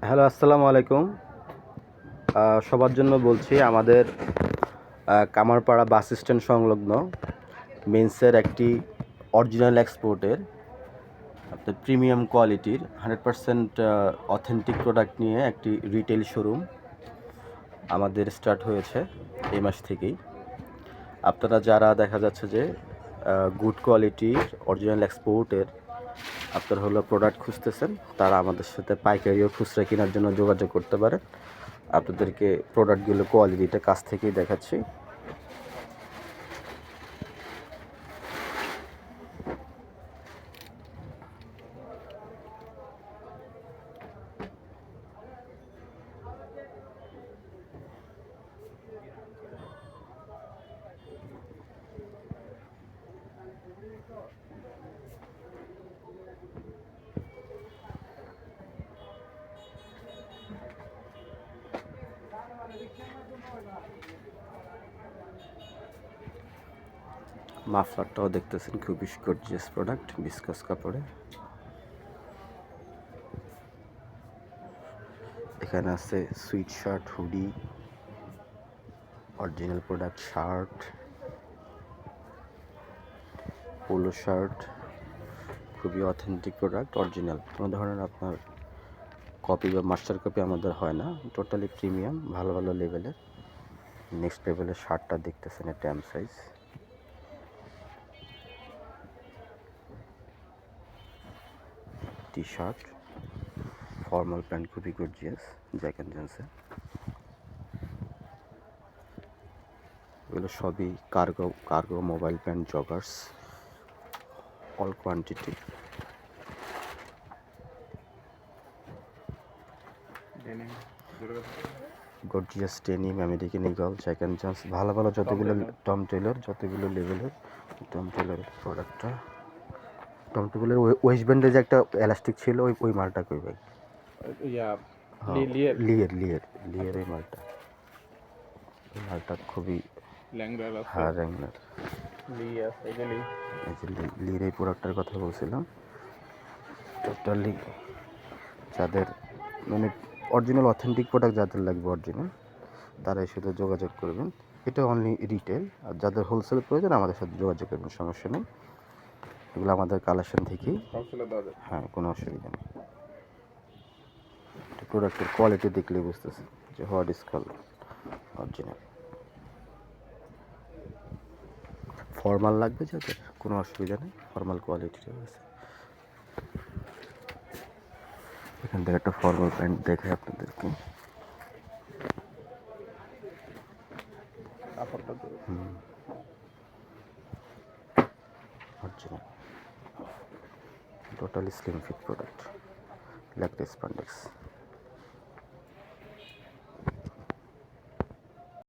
Hello, আসসালামু আলাইকুম। সবার জন্য বলছি, আমাদের কামারপাড়া বাস স্ট্যান্ড সংলগ্ন মেন্সের একটি অরিজিনাল এক্সপোর্টের আপনার প্রিমিয়াম কোয়ালিটির 100% অথেন্টিক প্রোডাক্ট নিয়ে একটি রিটেল শোরুম আমাদের স্টার্ট হয়েছে এই মাস থেকেই। আপনারা যারা দেখা যাচ্ছে যে গুড কোয়ালিটির অরিজিনাল এক্সপোর্টের আপনার হলো প্রোডাক্ট খুঁজতেছেন, তারা আমাদের সাথে পাইকারি ও খুচরা কেনার জন্য যোগাযোগ করতে পারেন। আপনাদেরকে প্রোডাক্টগুলো কোয়ালিটিটা কাছ থেকেই দেখাচ্ছি। মাফলারটাও দেখতেছেন, খুবই গর্জিয়াস প্রোডাক্ট, বিস্কাস কাপড়ে। এখানে আছে sweet shirt, hoodie, original product, shirt, polo shirt, খুবই অথেন্টিক প্রোডাক্ট, অরিজিনাল। কোনো ধরনের আপনার কপি বা মাস্টার কপি আমাদের হয় না, টোটালি প্রিমিয়াম, ভালো ভালো লেভেলের। নেক্সট লেভেলের শার্টটা দেখতেছেন, এটা M size. T shirt, formal pant, খুবই গর্জিয়াস, জ্যাক অ্যান্ড জনসন। এগুলো সবই cargo mobile pant, joggers, all quantity. Gorgeous denim, American Eagle, Jack and Jones, ভালো ভালো যতগুলো টম টেলর, যতগুলো লেভেলের টম টেলরের প্রোডাক্টটা। টম টেলরের ওয়েস্ট ব্যান্ডে যে একটা এলাস্টিক ছিল, ওই মালটা কই ভাই? লিয়ের এই মালটা, এই মালটা খুবই র্যাংলার। এই যে লিয়ের এই প্রোডাক্টটার কথা বলছিলাম। টোটালি যাদের মানে অরিজিনাল অথেন্টিক প্রোডাক্ট যাদের লাগবে অরিজিনাল, তারা এর সাথে যোগাযোগ করবেন। এটা অনলি রিটেল, আর যাদের হোলসেল প্রয়োজন আমাদের সাথে যোগাযোগ করবেন, সমস্যা নেই। এগুলো আমাদের কালেকশন থেকেই, হ্যাঁ, কোনো অসুবিধা নেই। প্রোডাক্টের কোয়ালিটি দেখলেই বুঝতেছে যে what is call original. Formal লাগবে যাদের, কোনো অসুবিধা নেই, ফর্মাল কোয়ালিটির আছে। এখান থেকে একটা ফর্মাল প্যান্ট দেখে আপনাদেরকে। Original, totally slim fit product, lactex spandex.